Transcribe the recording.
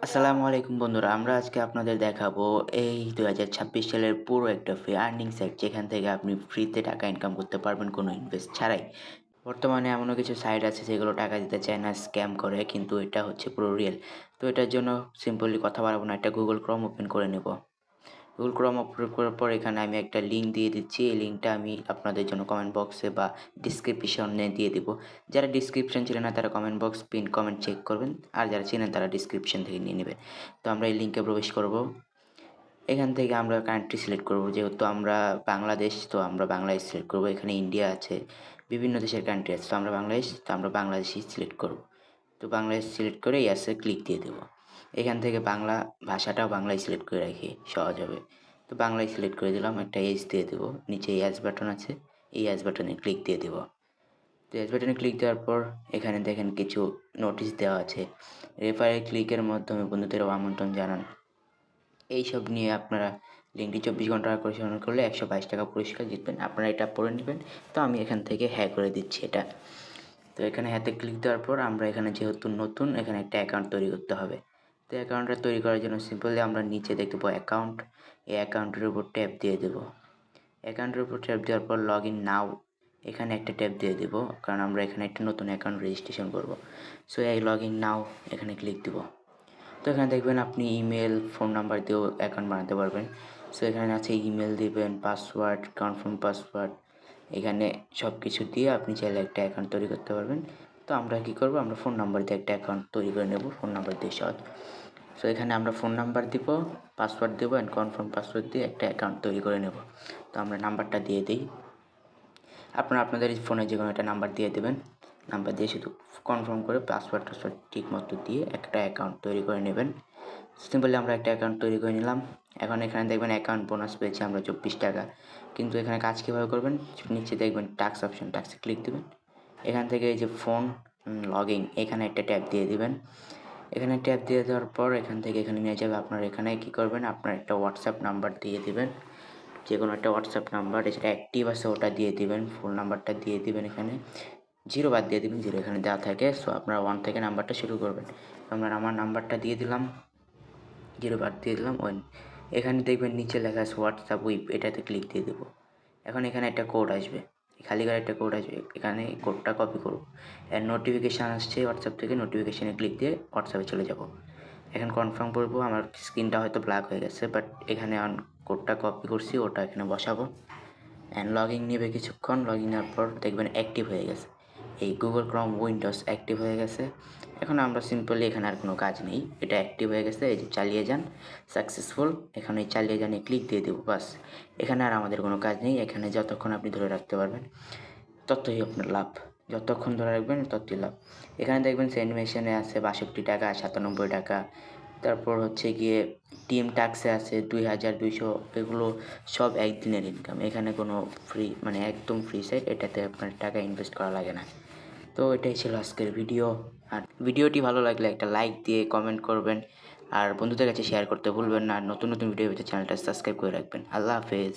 আসসালামু আলাইকুম বন্ধুরা। আমরা আজকে আপনাদের দেখাবো এই ২০২৬ সালের পুরো একটা ফ্রি আর্নিং সাইট যেখান থেকে আপনি ফ্রিতে টাকা ইনকাম করতে পারবেন কোনো ইনভেস্ট ছাড়াই। বর্তমানে এমনও কিছু সাইট আছে যেগুলো টাকা দিতে চায় না, স্ক্যাম করে, কিন্তু এটা হচ্ছে পুরো রিয়েল। তো এটার জন্য সিম্পলি কথা বাড়াবো না, একটা Google Chrome ওপেন করে নেব। Google Chrome ওপেন করার পর এখানে আমি একটা লিঙ্ক দিয়ে দিচ্ছি। এই লিঙ্কটা আমি আপনাদের জন্য কমেন্ট বক্সে বা ডিসক্রিপশনে দিয়ে দিব। যারা ডিসক্রিপশন চিনে না তারা comment box pin comment check করবেন। আর যারা চেনেন তারা ডিসক্রিপশন থেকে নিয়ে নেবেন। তো আমরা এই লিঙ্কে প্রবেশ করব। এখান থেকে আমরা কান্ট্রি সিলেক্ট করব। যেহেতু আমরা বাংলাদেশ, তো আমরা বাংলাদেশ সিলেক্ট করব। এখানে ইন্ডিয়া আছে, বিভিন্ন দেশের কান্ট্রি আছে। তো আমরা বাংলাদেশ, তো আমরা বাংলাদেশই সিলেক্ট করব। তো বাংলাদেশ সিলেক্ট করে ইয়েসে ক্লিক দিয়ে দেব। এখান থেকে বাংলা ভাষাটাও বাংলায় সিলেক্ট করে রাখি, সহজ হবে। তো বাংলায় সিলেক্ট করে দিলাম, একটা এজ দিয়ে দেবো। নিচে এজ বাটন আছে, এই এজ বাটনে ক্লিক দিয়ে দেব। তো এজ বাটনে ক্লিক দেওয়ার পর এখানে দেখেন কিছু নোটিশ দেওয়া আছে। রেফারেল ক্লিকের মাধ্যমে বন্ধুদেরও আমন্ত্রণ জানান। এইসব নিয়ে আপনারা লিঙ্কটি ২৪ ঘন্টা আকর্ষণ করলে ৳১২২ পুরস্কার জিতবেন। আপনারা এটা পড়ে নেবেন। তো আমি এখান থেকে হ্যাঁ করে দিচ্ছি এটা। তো এখানে হ্যাঁতে ক্লিক দেওয়ার পর আমরা এখানে যেহেতু নতুন, এখানে একটা অ্যাকাউন্ট তৈরি করতে হবে। তো অ্যাকাউন্টটা তৈরি করার জন্য সিম্পলি আমরা নিচে দেখতে পাবো অ্যাকাউন্ট। এই অ্যাকাউন্টের উপর ট্যাপ দিয়ে দেবো। অ্যাকাউন্টের উপর ট্যাপ দেওয়ার পর লগ ইন নাও, এখানে একটা ট্যাপ দিয়ে দেবো, কারণ আমরা এখানে একটা নতুন অ্যাকাউন্ট রেজিস্ট্রেশন করব। সো এই লগ ইন নাও এখানে ক্লিক দিব। তো এখানে দেখবেন আপনি ইমেল, ফোন নাম্বার দিয়েও অ্যাকাউন্ট বানাতে পারবেন। সো এখানে আছে ইমেল দিবেন, পাসওয়ার্ড, কনফার্ম পাসওয়ার্ড, এখানে সব কিছু দিয়ে আপনি চাইলে একটা অ্যাকাউন্ট তৈরি করতে পারবেন। তো আমরা কী করব, আমরা ফোন নাম্বার দিয়ে একটা অ্যাকাউন্ট তৈরি করে নেব, ফোন নাম্বার দিয়ে সহজ। সো এখানে আমরা ফোন নাম্বার দিব, পাসওয়ার্ড দেবো অ্যান্ড কনফার্ম পাসওয়ার্ড দিয়ে একটা অ্যাকাউন্ট তৈরি করে নেব। তো আমরা নাম্বারটা দিয়ে দিই। আপনারা আপনাদের ফোনে যেকোনো একটা নাম্বার দিয়ে দেবেন। নাম্বার দিয়ে শুধু কনফার্ম করে পাসওয়ার্ড টাসওয়ার্ড ঠিক মতো দিয়ে একটা অ্যাকাউন্ট তৈরি করে নেবেন। সিম্পলি আমরা একটা অ্যাকাউন্ট তৈরি করে নিলাম। এখন এখানে দেখবেন অ্যাকাউন্ট বোনাস পেয়েছি আমরা ৳২৪। কিন্তু এখানে কাজ কীভাবে করবেন? নিচে দেখবেন টাস্ক অপশন, টাস্কে ক্লিক দিবেন। এখান থেকে এই যে ফোন লগইন, এখানে একটা ট্যাপ দিয়ে দিবেন। এখানে ট্যাপ দিয়ে দেওয়ার পর এখান থেকে এখানে নিয়ে যাবে। আপনার এখানে কী করবেন? আপনার একটা হোয়াটসঅ্যাপ নাম্বার দিয়ে দিবেন। যেকোনো একটা হোয়াটসঅ্যাপ নাম্বার, যেটা অ্যাক্টিভ আছে ওটা দিয়ে দিবেন। ফোন নাম্বারটা দিয়ে দিবেন এখানে। 0 বাদ দিয়ে দিবেন, 0 এখানে দেওয়া থাকে। সো আপনারা 1 থেকে নাম্বারটা শুরু করবেন। আমরা আমার নাম্বারটা দিয়ে দিলাম, 0 বাদ দিয়ে দিলাম 1। এখানে দেখবেন নিচে লেখা আছে হোয়াটসঅ্যাপ উইপ, এটাতে ক্লিক দিয়ে দেবো। এখন এখানে একটা কোড আসবে, খালি ঘরে একটা কোড আসবে। এখানে এই কোডটা কপি করব। এর নোটিফিকেশান আসছে হোয়াটসঅ্যাপ থেকে, নোটিফিকেশানে ক্লিক দিয়ে হোয়াটসঅ্যাপে চলে যাব। এখন কনফার্ম করব। আমার স্ক্রিনটা হয়তো ব্ল্যাক হয়ে গেছে, বাট এখানে কোডটা কপি করছি, ওটা এখানে বসাবো। অ্যান্ড লগইন নেবে কিছুক্ষণ। লগইন নেওয়ার পর দেখবেন অ্যাক্টিভ হয়ে গেছে। এই Google Chrome উইন্ডোজ অ্যাক্টিভ হয়ে গেছে। এখন আমরা সিম্পলি এখানে আর কোনো কাজ নেই। এটা অ্যাক্টিভ হয়ে গেছে। এই যে চালিয়ে যান, সাকসেসফুল। এখানে এই চালিয়ে যান ক্লিক দিয়ে দেবো, বাস। এখানে আর আমাদের কোনো কাজ নেই। এখানে যতক্ষণ আপনি ধরে রাখতে পারবেন ততই আপনার লাভ। যতক্ষণ ধরে রাখবেন ততই লাভ। এখানে দেখবেন সেন্ড মেশিনে আছে ৳৬২, ৳৯৭। তারপর হচ্ছে গিয়ে টিম টাস্কে আছে ২,২০০। এগুলো সব একদিনের ইনকাম। এখানে কোনো ফ্রি, মানে একদম ফ্রি সাইট। এটাতে আপনার টাকা ইনভেস্ট করা লাগে না। তো এটাই ছিল আজকের ভিডিও। আর ভিডিওটি ভালো লাগলে একটা লাইক দিয়ে কমেন্ট করবেন। আর বন্ধুদের কাছে শেয়ার করতে ভুলবেন না। আর নতুন নতুন ভিডিও পেতে চ্যানেলটা সাবস্ক্রাইব করে রাখবেন। আল্লাহ হাফেজ।